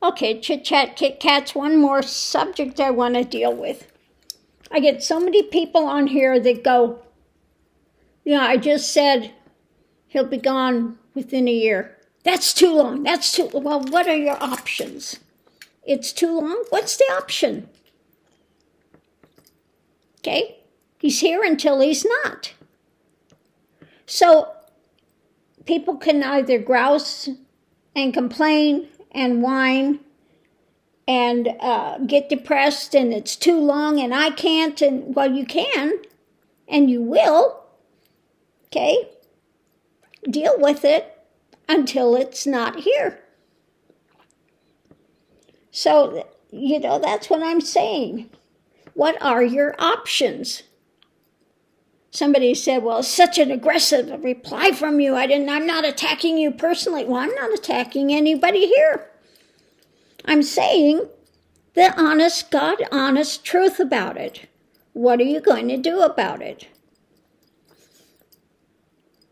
Okay, Chit Chat Kit Kats, one more subject I want to deal with. I get so many people on here that go, I just said he'll be gone within a year. That's too long. Well, what are your options? It's too long? What's the option? Okay? He's here until he's not. So people can either grouse and complain and whine and get depressed and it's too long and I can't, and well, you can and you will. Okay? Deal with it until it's not here. So, that's what I'm saying. What are your options? Somebody said, well, such an aggressive reply from you. I'm not attacking you personally. Well, I'm not attacking anybody here. I'm saying the honest, God-honest truth about it. What are you going to do about it?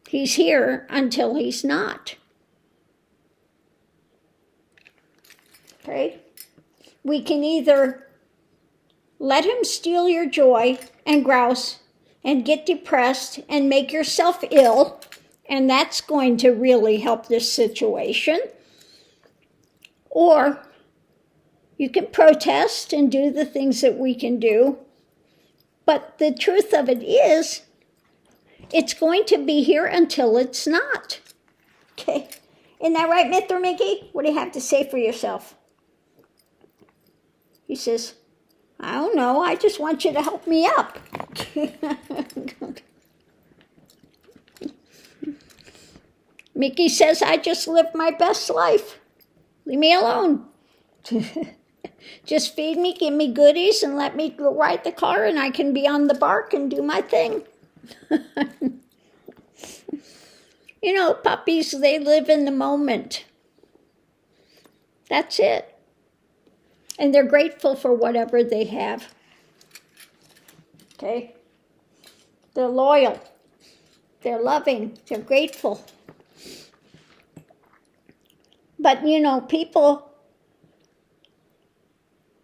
He's here until he's not. Okay? We can either let him steal your joy and grouse and get depressed and make yourself ill, and that's going to really help this situation. Or you can protest and do the things that we can do. But the truth of it is, it's going to be here until it's not. Okay? Isn't that right, Mr. Mickey? What do you have to say for yourself? He says, I don't know. I just want you to help me up. Mickey says, I just lived my best life. Leave me alone. Just feed me, give me goodies, and let me ride the car, and I can be on the bark and do my thing. Puppies, they live in the moment. That's it. And they're grateful for whatever they have. Okay? They're loyal. They're loving. They're grateful. But, people,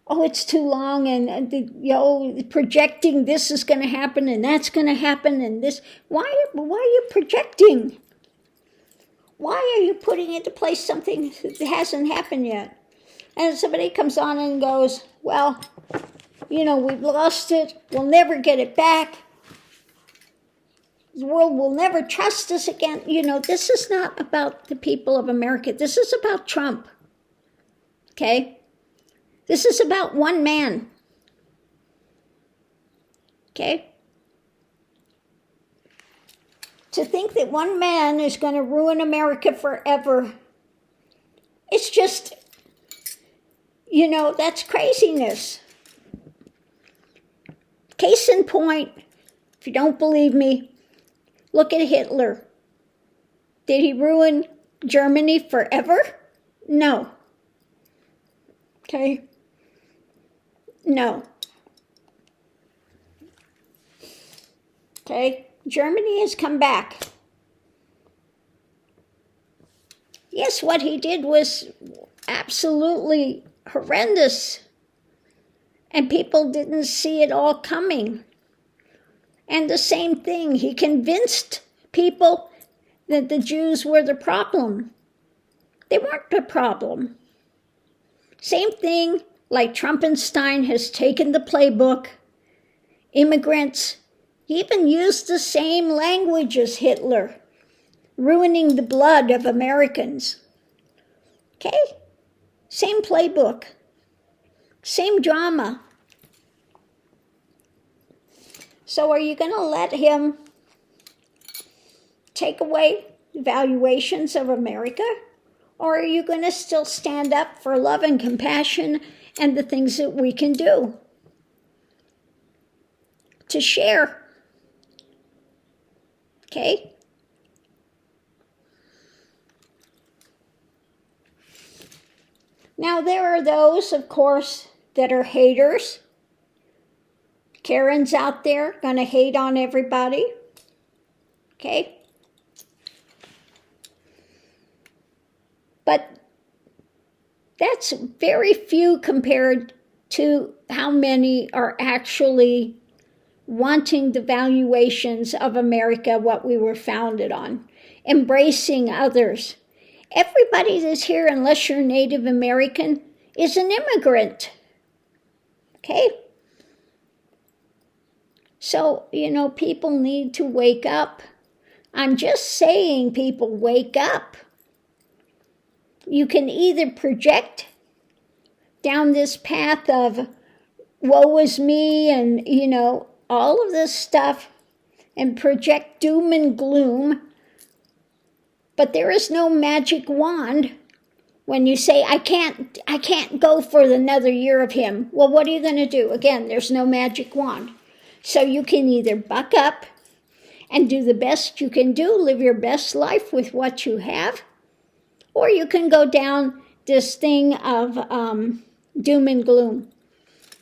it's too long, and projecting this is going to happen, and that's going to happen, and this. Why are you projecting? Why are you putting into place something that hasn't happened yet? And somebody comes on and goes, well, we've lost it. We'll never get it back. The world will never trust us again. This is not about the people of America. This is about Trump. Okay? This is about one man. Okay? To think that one man is going to ruin America forever, it's just, that's craziness. Case in point, if you don't believe me, look at Hitler. Did he ruin Germany forever? No. Okay? No. Okay? Germany has come back. Yes, what he did was absolutely horrendous. And people didn't see it all coming. And the same thing, he convinced people that the Jews were the problem. They weren't the problem. Same thing, like Trumpenstein has taken the playbook. Immigrants, he even used the same language as Hitler, ruining the blood of Americans. Okay? Same playbook. Same drama. So are you going to let him take away the valuations of America? Or are you going to still stand up for love and compassion and the things that we can do to share? Okay? Now, there are those, of course, that are haters. Karens out there going to hate on everybody. Okay? But That's very few compared to how many are actually wanting the valuations of America, what we were founded on, embracing others. Everybody that's here, unless you're Native American, is an immigrant. Okay? So, people need to wake up. I'm just saying, people, wake up. You can either project down this path of woe is me and, all of this stuff and project doom and gloom, but there is no magic wand when you say, I can't go for another year of him. Well, what are you going to do? Again, there's no magic wand. So you can either buck up and do the best you can do, live your best life with what you have, or you can go down this thing of doom and gloom.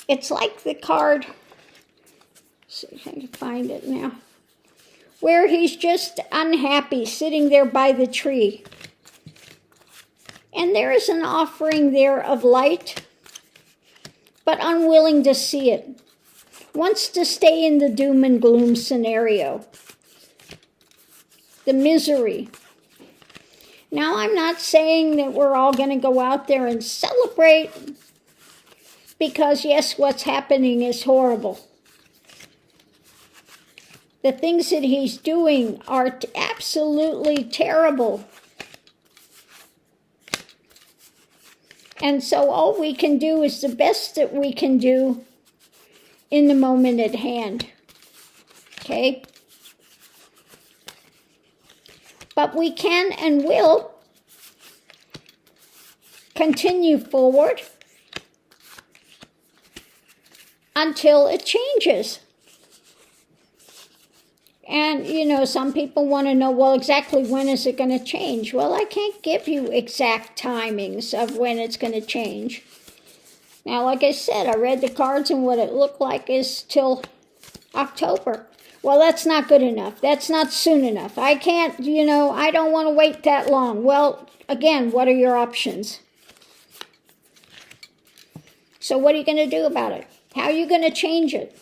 It's like the card, see if I can find it now, where he's just unhappy sitting there by the tree. And there is an offering there of light, but unwilling to see it. Wants to stay in the doom and gloom scenario. The misery. Now, I'm not saying that we're all going to go out there and celebrate, because yes, what's happening is horrible. The things that he's doing are absolutely terrible. And so all we can do is the best that we can do in the moment at hand. Okay? But we can and will continue forward until it changes. And, some people want to know, well, exactly when is it going to change? Well, I can't give you exact timings of when it's going to change. Now, like I said, I read the cards and what it looked like is till October. Well, that's not good enough. That's not soon enough. I can't, I don't want to wait that long. Well, again, what are your options? So what are you going to do about it? How are you going to change it?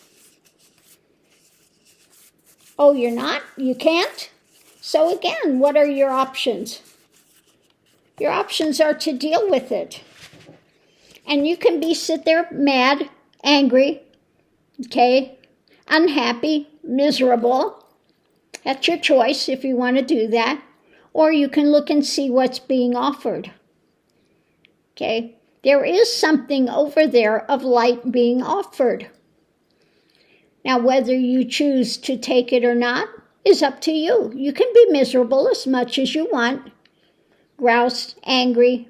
Oh, you're not? You can't? So again, what are your options? Your options are to deal with it. And you can sit there mad, angry, okay, unhappy, miserable. That's your choice if you want to do that. Or you can look and see what's being offered. Okay? There is something over there of light being offered. Now, whether you choose to take it or not is up to you. You can be miserable as much as you want, grouse, angry,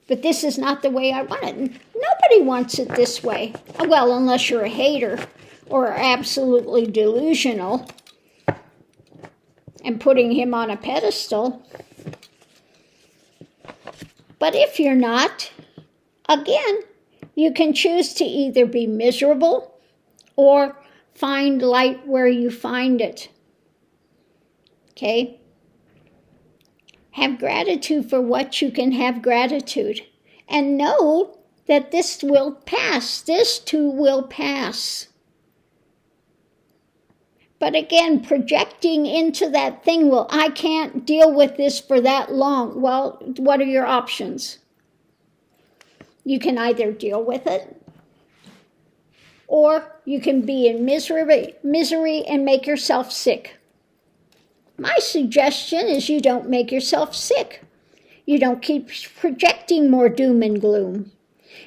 but this is not the way I want it. Nobody wants it this way. Well, unless you're a hater or absolutely delusional and putting him on a pedestal. But if you're not, again, you can choose to either be miserable or find light where you find it. Okay? Have gratitude for what you can have gratitude. And know that this will pass. This too will pass. But again, projecting into that thing, well, I can't deal with this for that long. Well, what are your options? You can either deal with it, or you can be in misery and make yourself sick. My suggestion is you don't make yourself sick. You don't keep projecting more doom and gloom.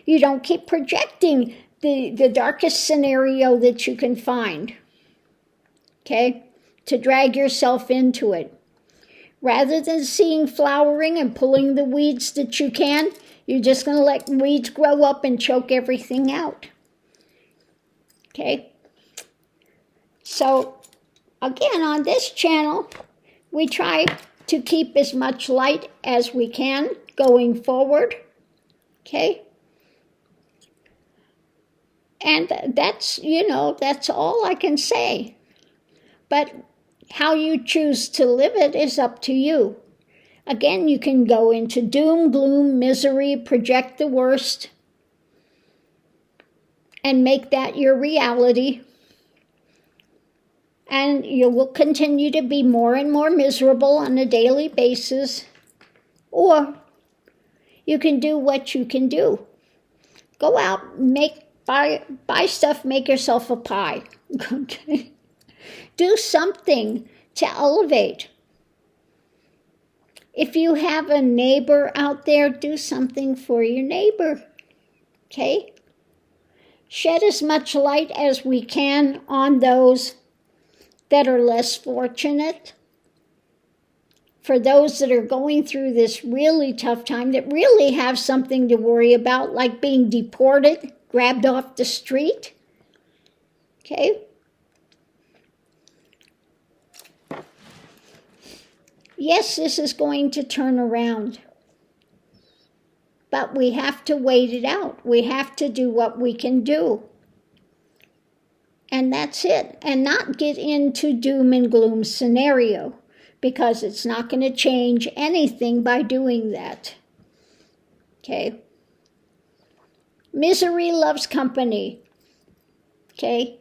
You don't keep projecting the darkest scenario that you can find. Okay? To drag yourself into it. Rather than seeing flowering and pulling the weeds that you can, you're just going to let weeds grow up and choke everything out. Okay? So, again, on this channel, we try to keep as much light as we can going forward. Okay? And that's, that's all I can say. But how you choose to live it is up to you. Again, you can go into doom, gloom, misery, project the worst, and make that your reality. And you will continue to be more and more miserable on a daily basis. Or you can do what you can do. Go out, buy stuff, make yourself a pie. Okay? Do something to elevate. If you have a neighbor out there, do something for your neighbor. Okay? Shed as much light as we can on those that are less fortunate. For those that are going through this really tough time, that really have something to worry about, like being deported, grabbed off the street. Okay? Yes, this is going to turn around. But we have to wait it out. We have to do what we can do. And that's it. And not get into doom and gloom scenario, because it's not going to change anything by doing that. Okay? Misery loves company. Okay?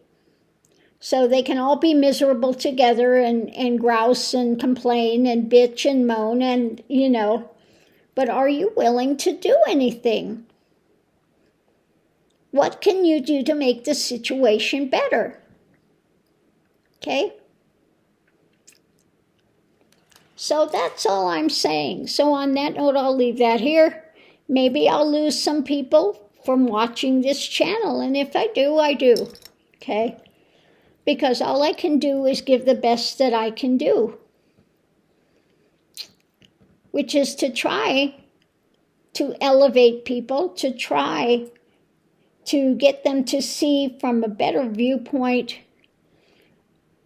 So they can all be miserable together and grouse and complain and bitch and moan and, but are you willing to do anything? What can you do to make the situation better? Okay? So that's all I'm saying. So on that note, I'll leave that here. Maybe I'll lose some people from watching this channel. And if I do, I do. Okay? Because all I can do is give the best that I can do. Which is to try to elevate people, to try to get them to see from a better viewpoint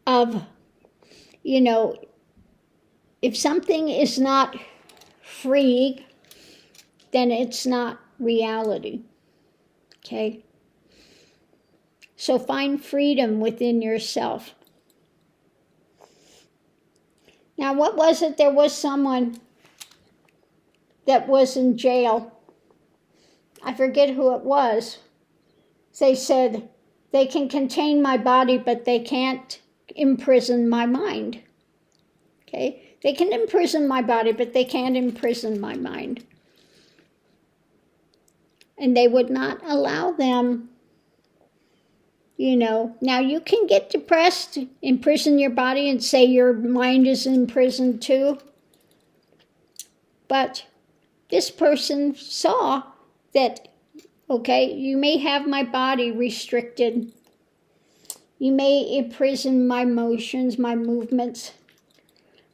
of, if something is not free, then it's not reality. Okay? So find freedom within yourself. Now, what was it? There was someone that was in jail. I forget who it was. They said, they can contain my body, but they can't imprison my mind. Okay? They can imprison my body, but they can't imprison my mind. And they would not allow them, Now you can get depressed, imprison your body, and say your mind is imprisoned too. But this person saw that, okay, you may have my body restricted. You may imprison my motions, my movements,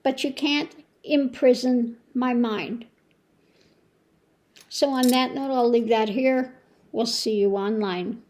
but you can't imprison my mind. So on that note, I'll leave that here. We'll see you online.